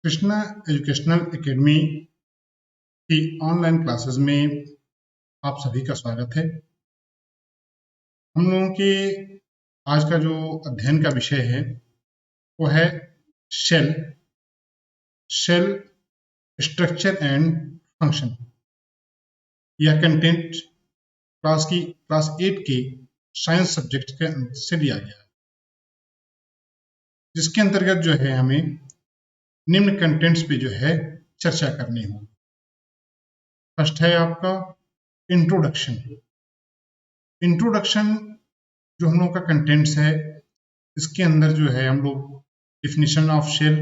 Krishna educational academy की online classes में आप सभी का स्वागत है। हम लोगों के आज का जो अध्ययन का विषय है वो है cell cell structure and function. यह कंटेंट क्लास 8 के साइंस सब्जेक्ट के से लिया गया है, जिसके अंतर्गत जो है हमें निम्न कंटेंट्स पे जो है चर्चा करनी होगी। फर्स्ट है आपका इंट्रोडक्शन। इंट्रोडक्शन जो हम लोग का कंटेंट्स है, इसके अंदर जो है हम लोग डिफिनीशन ऑफ शेल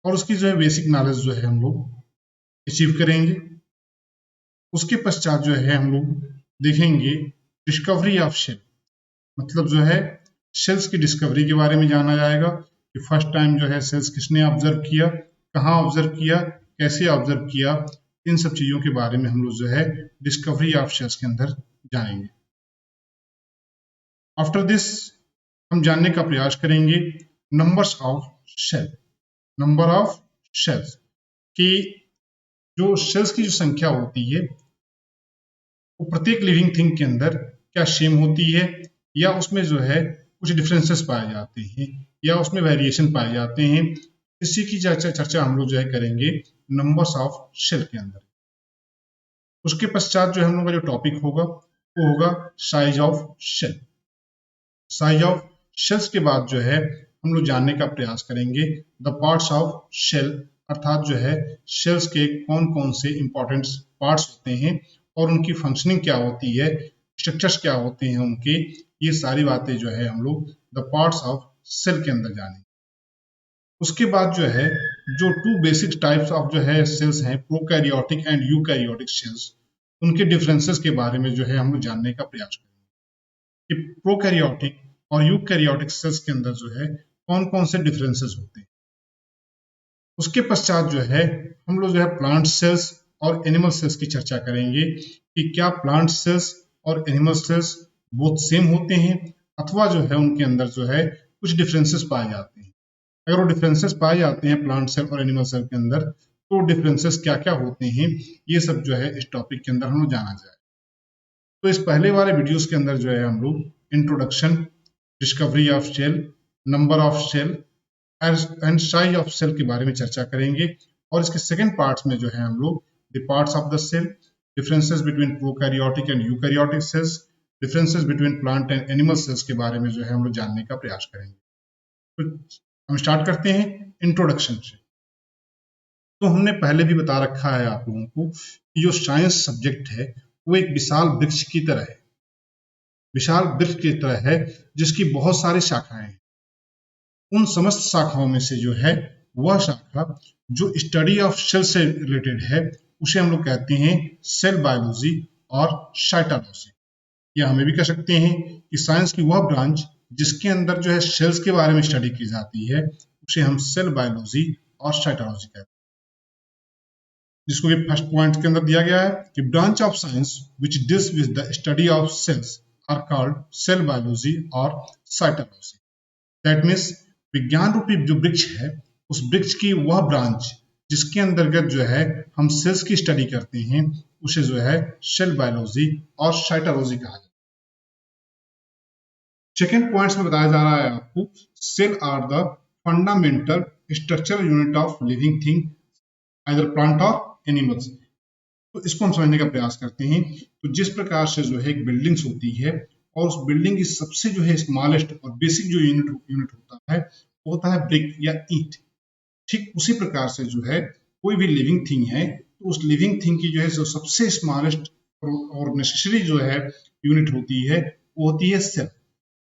और उसकी जो है बेसिक नॉलेज जो है हम लोग अचीव करेंगे। उसके पश्चात जो है हम लोग देखेंगे डिस्कवरी ऑफ शेल, मतलब जो है शेल्स की डिस्कवरी के बारे में जाना जाएगा कि फर्स्ट टाइम जो है शेल्स किसने ऑब्जर्व किया, कहाँ ऑब्जर्व किया, कैसे ऑब्जर्व किया। इन सब चीजों के बारे में हम लोग जो है डिस्कवरी ऑफ शेल्स के अंदर जानेंगे। आफ्टर दिस हम जानने का प्रयास करेंगे numbers of cell, number of cells, कि जो शेल्स की जो संख्या होती है वो प्रत्येक लिविंग थिंग के अंदर क्या सेम होती है या उसमें जो है कुछ डिफरेंसेस पाए जाते हैं या उसमें वेरिएशन पाए जाते हैं। इसी की चर्चा हम लोग जो है करेंगे नंबर्स ऑफ शेल के अंदर। उसके पश्चात जो हम लोग का जो टॉपिक होगा वो होगा size of cell. Size of cells के बाद जो है हम लोग जानने का प्रयास करेंगे द पार्ट्स ऑफ शेल, अर्थात जो है शेल्स के कौन कौन से इंपॉर्टेंट पार्ट्स होते हैं और उनकी फंक्शनिंग क्या होती है, स्ट्रक्चर्स क्या होते हैं उनके। ये सारी बातें जो है हम लोग द पार्ट्स ऑफ सेल के अंदर जानेंगे। उसके बाद जो है जो टू बेसिक टाइप्स ऑफ जो है सेल्स हैं, प्रोकैरियोटिक एंड यूकैरियोटिक सेल्स, उनके डिफरेंसेस के बारे में जो है हम लोग जानने का प्रयास करेंगे कि प्रोकैरियोटिक और यूकैरियोटिक सेल्स के अंदर जो है कौन कौन से डिफरेंसेस होते हैं। उसके पश्चात जो है हम लोग जो है प्लांट सेल्स और एनिमल सेल्स की चर्चा करेंगे कि क्या प्लांट सेल्स और एनिमल सेल्स बोथ सेम होते हैं अथवा जो है उनके अंदर जो है कुछ डिफरेंसेस पाए जाते हैं। अगर वो डिफरेंसेस पाए जाते हैं प्लांट सेल और एनिमल सेल के अंदर, तो डिफरेंसेस क्या क्या होते हैं, ये सब जो है इस टॉपिक के अंदर हम लोग जाना जाए। तो इस पहले वाले वीडियोस के अंदर जो है हम लोग introduction, discovery of cell, number of cell and size of cell के बारे में चर्चा करेंगे। और इसके सेकंड पार्ट्स में जो है हम लोग the parts of the cell, differences between prokaryotic and eukaryotic cells, differences between plant and animal cells के बारे में जो है हम लोग जानने का प्रयास करेंगे। तो हम स्टार्ट करते हैं इंट्रोडक्शन से। तो हमने पहले भी बता रखा है आप लोगों को कि जो साइंस सब्जेक्ट है वो एक विशाल वृक्ष की तरह है, विशाल वृक्ष की तरह है जिसकी बहुत सारी शाखाएं हैं। उन समस्त शाखाओं में से जो है वह शाखा जो स्टडी ऑफ सेल से रिलेटेड है उसे हम लोग कहते हैं सेल बायोलॉजी और साइटोलॉजी। या हमें भी कह सकते हैं कि साइंस की वह ब्रांच जिसके अंदर जो है सेल्स के बारे में स्टडी की जाती है उसे हम सेल बायोलॉजी और साइटोलॉजी कहते हैं। जिसको कि फर्स्ट पॉइंट के अंदर दिया गया है कि branch of science which deals with the study of cells are called cell biology और साइटोलॉजी। दैट मीन्स विज्ञान रूपी जो वृक्ष है उस वृक्ष की वह ब्रांच जिसके अंतर्गत जो है हम सेल्स की स्टडी करते हैं उसे जो है सेल बायोलॉजी और साइटोलॉजी कहा जाता है। सेकेंड पॉइंट्स में बताया जा रहा है आपको cell are the fundamental structural unit of living thing either plant और एनिमल्स। तो इसको हम समझने का प्रयास करते हैं। तो जिस प्रकार से जो है एक बिल्डिंग्स होती है और उस बिल्डिंग की सबसे जो है स्मॉलेस्ट और बेसिक जो यूनिट होता है वो होता है ब्रिक या ईंट। ठीक उसी प्रकार से जो है कोई भी लिविंग थिंग है तो उस लिविंग थिंग की जो है जो सबसे स्मॉलेस्ट और नेसेसरी जो है यूनिट होती है वो होती है सेल।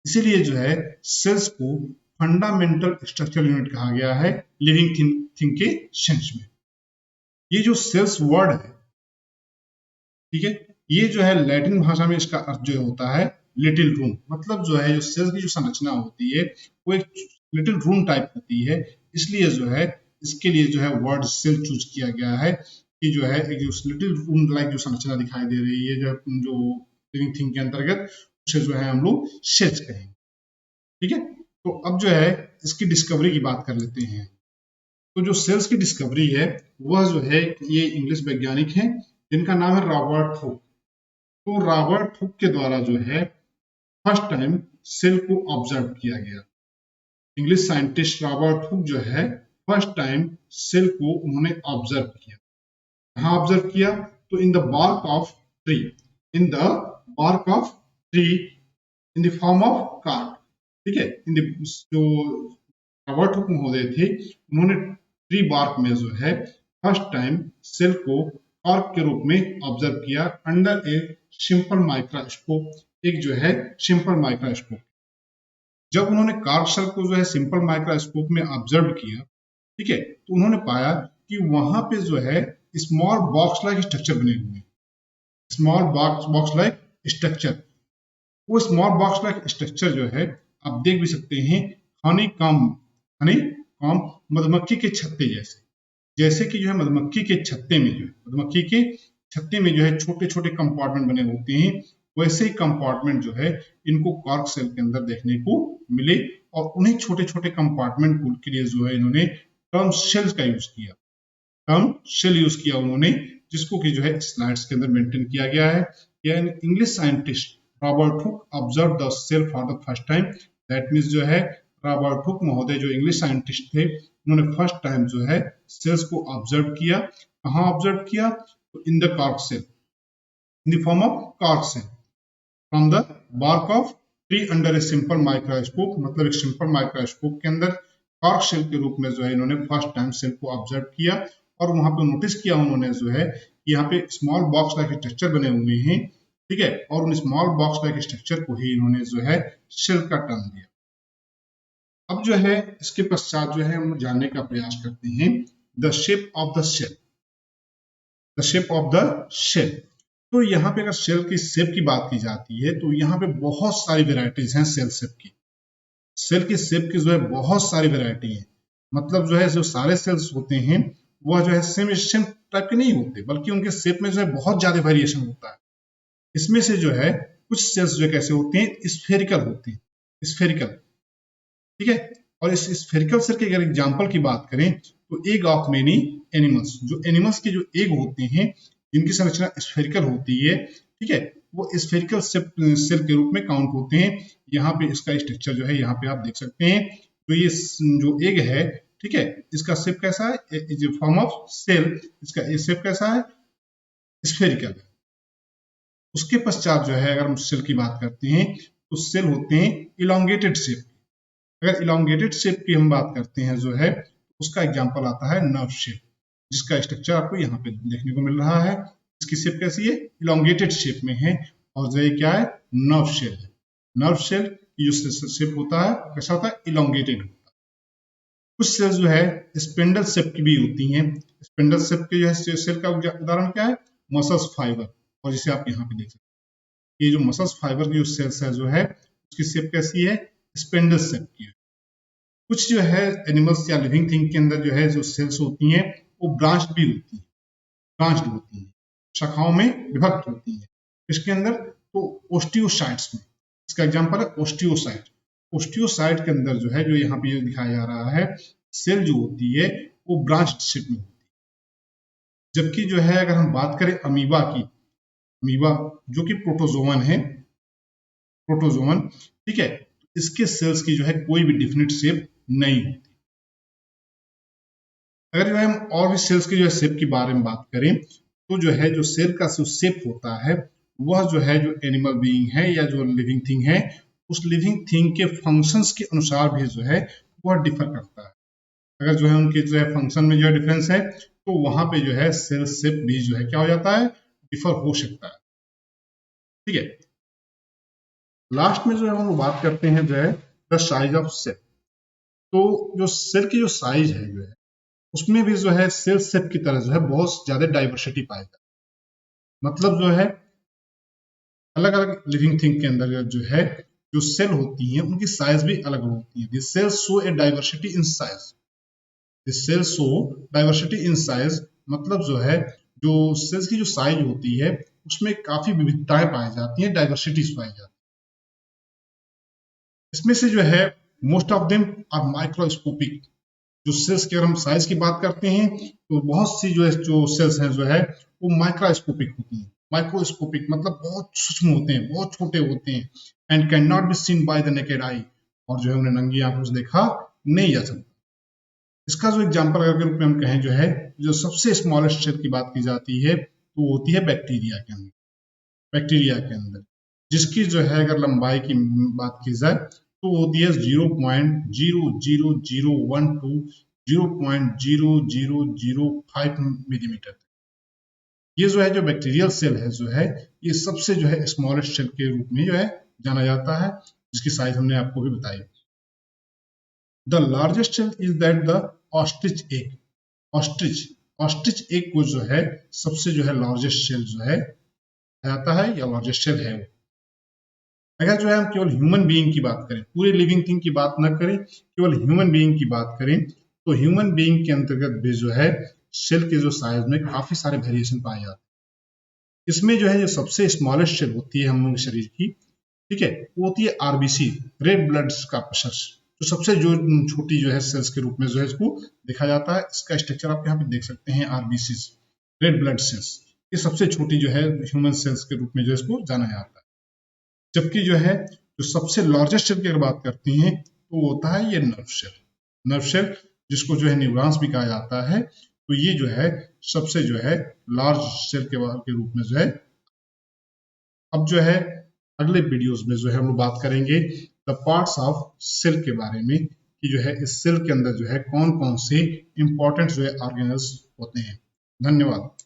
इसीलिए जो है सेल्स को फंडामेंटल स्ट्रक्चरल यूनिट कहा गया है लिविंग थिंग के सेंस में। ये जो सेल्स वर्ड है, ठीक है, ये जो है लैटिन भाषा में इसका अर्थ जो होता है लिटिल रूम, मतलब जो है जो सेल्स की जो संरचना होती है वो एक लिटिल रूम टाइप होती है। इसलिए जो है इसके लिए जो है वर्ड सेल चूज किया गया है कि जो है एक लिटिल रूम लाइक जो संरचना दिखाई दे रही है जो लिविंग थिंग के अंतर्गत उसे जो है हम लोग सेल्स कहेंगे। ठीक है, तो अब जो है इसकी डिस्कवरी की बात कर लेते हैं। तो जो सेल्स की डिस्कवरी है वह जो है ये इंग्लिश वैज्ञानिक हैं जिनका नाम है रॉबर्ट हुक। तो रॉबर्ट हुक के द्वारा जो है फर्स्ट टाइम सेल को ऑब्जर्व किया गया। इंग्लिश साइंटिस्ट रॉबर्ट हुक जो है फर्स्ट टाइम सेल को उन्होंने ऑब्जर्व किया। कहाँ ऑब्जर्व किया? तो in the bark of tree, in the bark of tree in the form of cork. ठीक है, इन द जो रॉबर्ट हुक महोदय थे उन्होंने ट्री बार्क में जो है फर्स्ट टाइम सेल को कार्क के रूप में ऑब्जर्व किया अंडर ए सिंपल माइक्रोस्कोप, एक जो है सिंपल माइक्रोस्कोप। जब उन्होंने कार्क सेल को जो है सिंपल माइक्रोस्कोप में ऑब्जर्व किया, ठीक है, तो उन्होंने पाया कि वहां पे जो है स्मॉल बॉक्स लाइक स्ट्रक्चर बने हुए हैं। स्मॉल बॉक्स लाइक स्ट्रक्चर, वो स्मॉल बॉक्स लाइक स्ट्रक्चर जो है आप देख भी सकते हैं हनी कॉम मधुमक्खी के छत्ते जैसे। जैसे कि जो है मधुमक्खी के छत्ते में जो है मधुमक्खी के छत्ते में जो है छोटे छोटे कंपार्टमेंट बने होते हैं, वैसे ही कंपार्टमेंट जो है इनको कॉर्क सेल के अंदर देखने को मिले। और उन्हीं छोटे छोटे कंपार्टमेंट के लिए जो है इन्होंने टर्म शेल्स का यूज किया, टर्म शेल यूज किया उन्होंने, जिसको कि जो है स्लाइड्स के अंदर मेंशन किया गया है। यानी English scientist Robert Hooke observe the cell for the first time. That means जो है रॉबर्ट हुक महोदय जो इंग्लिश साइंटिस्ट थे उन्होंने फर्स्ट टाइम जो है सेल्स को ऑब्जर्व किया। कहाँ ऑब्जर्व किया? तो in the cork cell, in the form of cork cell from the bark of tree under a simple microscope. मतलब एक सिंपल माइक्रोस्कोप के अंदर कॉर्क सेल के रूप में जो है इन्होंने फर्स्ट टाइम सेल को ऑब्जर्व किया। और वहां पे नोटिस किया उन्होंने जो है यहाँ पे स्मॉल बॉक्स लाइक स्ट्रक्चर बने हुए हैं, ठीक है, और उन स्मॉल बॉक्स लाइक स्ट्रक्चर को ही इन्होंने जो है सेल का टर्म दिया। अब जो है इसके पश्चात जो है हम जानने का प्रयास करते हैं the shape of the cell, the shape of the cell. तो यहाँ पे अगर सेल की शेप की बात की जाती है तो यहाँ पे बहुत सारी वेराइटीज हैं सेल शेप की। सेल की शेप की जो है बहुत सारी वेराइटी है। मतलब जो है जो सारे सेल्स होते हैं वह जो है सेम सेम टाइप के नहीं होते, बल्कि उनके शेप में जो है बहुत ज्यादा वेरिएशन होता है। इसमें से जो है कुछ सेल्स जो कैसे होते हैं, स्फेरिकल होते हैं, स्फेरिकल, ठीक है। और इस स्फेरिकल सेल के अगर एग्जांपल की बात करें तो एग ऑफ मेनी एनिमल्स, जो एनिमल्स के जो एग होते हैं जिनकी संरचना स्फेरिकल होती है, ठीक है, वो स्फेरिकल सेल के रूप में काउंट होते हैं। यहाँ पे इसका स्ट्रक्चर जो है यहाँ पे आप देख सकते हैं। तो ये जो एग है, ठीक है, इसका शेप कैसा है, फॉर्म ऑफ सेल, इसका शेप कैसा है, स्फेरिकल है। उसके पश्चात जो है अगर हम सेल की बात करते हैं तो सेल होते हैं इलोंगेटेड शेप। अगर इलोंगेटेड शेप की हम बात करते हैं जो है उसका एग्जांपल आता है नर्व शेप, जिसका स्ट्रक्चर आपको यहाँ पे देखने को मिल रहा है। इसकी शेप कैसी है, इलोंगेटेड शेप में है। और जो ये क्या है, नर्व शेल है। नर्व शेल की जो शेप होता है कैसा होता है, इलोंगेटेड होता है। कुछ सेल जो है स्पिंडल शेप की भी होती हैं। स्पिंडल शेप के जो है सेल का उदाहरण क्या है, मसल्स फाइबर। और जिसे आप यहाँ पे देख सकते हैं, ये जो मसल्स फाइबर की जो सेल्स है जो है उसकी शेप कैसी है, स्पिंडल शेप की है। कुछ जो है एनिमल्स या लिविंग थिंग के अंदर जो है जो सेल्स होती हैं वो ब्रांच्ड भी होती हैं, ब्रांच्ड होती हैं, शाखाओं में विभक्त होती हैं। इसके अंदर तो ओस्टियोसाइट्स में, इसका एग्जांपल है ओस्टियोसाइट। ओस्टियोसाइट के अंदर जो है जो यहाँ पे दिखाया जा रहा है सेल जो होती है वो ब्रांच्ड शेप में होती है। जबकि जो है अगर हम बात करें अमीबा की, अमीबा जो कि प्रोटोजोवन है, प्रोटोजोवन, ठीक है, इसके सेल्स की जो है कोई भी डिफिनिट शेप नहीं होती। अगर जो है हम और भी सेल्स की जो है शेप के बारे में बात करें तो जो है जो सेल का जो शेप होता है वह जो है जो एनिमल बीइंग है या जो लिविंग थिंग है उस लिविंग थिंग के फंक्शंस के अनुसार भी जो है वह डिफर करता है। अगर जो है उनके जो है फंक्शन में जो है डिफरेंस है तो वहां पे जो है सेल शेप भी जो है क्या हो जाता है, डिफर हो सकता है, ठीक है। लास्ट में जो है हम लोग बात करते हैं जो है द साइज ऑफ सेल। तो जो सेल की जो साइज है जो है उसमें भी जो है सेल शेप की तरह जो है बहुत ज्यादा डाइवर्सिटी पाई जाती है। मतलब जो है अलग अलग लिविंग थिंग के अंदर जो है जो सेल होती हैं उनकी साइज भी अलग होती है। This cell show a diversity in size, this cell show diversity in size. मतलब जो है जो सेल्स की जो साइज होती है उसमें काफी विविधताएं पाई जाती हैं, डाइवर्सिटीज पाई जाती है। इसमें से जो है most of them are microscopic, जो सेल्स की अगर हम साइज की बात करते हैं तो बहुत सी जो सेल्स हैं जो है वो माइक्रोस्कोपिक होती हैं। माइक्रोस्कोपिक मतलब बहुत सूक्ष्म होते हैं, बहुत छोटे होते हैं, and can not be seen by the naked eye, और जो है उन्हें नंगी आंखों से देखा नहीं जा सकता। इसका जो एग्जाम्पल अगर के रूप में हम कहें जो है, जो सबसे स्मॉलेस्ट सेल की बात की जाती है तो वो होती है बैक्टीरिया के अंदर। बैक्टीरिया के अंदर जिसकी जो है अगर लंबाई की बात की जाए तो वो होती है 0.00012 0.0005 मिलीमीटर। ये जो है जो बैक्टीरियल सेल है जो है ये सबसे जो है स्मॉलेस्ट सेल के रूप में जो है जाना जाता है, जिसकी साइज हमने आपको भी बताई। The largest cell is that the ostrich egg. Ostrich ostrich egg को जो है सबसे जो है लार्जेस्ट सेल जो है आता है या लार्जेस्ट सेल है वो। अगर जो है हम केवल ह्यूमन बीइंग की बात करें, पूरे लिविंग थिंग की बात न करें, केवल ह्यूमन बीइंग की बात करें तो ह्यूमन बीइंग के अंतर्गत भी जो है सेल के जो साइज में काफी सारे वेरिएशन पाए जाते हैं। इसमें जो है जो सबसे स्मॉलेस्ट सेल होती है हम लोग के शरीर की, ठीक है, वो होती है आरबीसी, रेड ब्लड कार्पसेल्स। तो सबसे जो छोटी जो है सेल्स के रूप में जो है इसको देखा जाता है। इसका स्ट्रक्चर आप यहाँ पे देख सकते हैं, आरबीसी, रेड ब्लड सेल्स। ये सबसे छोटी जो है ह्यूमन सेल्स के रूप में जो इसको जाना जाता है। जबकि जो है जो सबसे लार्जेस्ट सेल की अगर बात करते हैं तो वो होता है ये नर्व सेल। नर्व सेल जिसको जो है न्यूरॉन्स भी कहा जाता है, तो ये जो है सबसे जो है लार्ज सेल के रूप में जो है। अब जो है अगले वीडियोस में जो है हम लोग बात करेंगे द पार्ट्स ऑफ सेल के बारे में, कि जो है इस सेल के अंदर जो है कौन कौन से इंपॉर्टेंट जो है ऑर्गेनल्स होते हैं। धन्यवाद।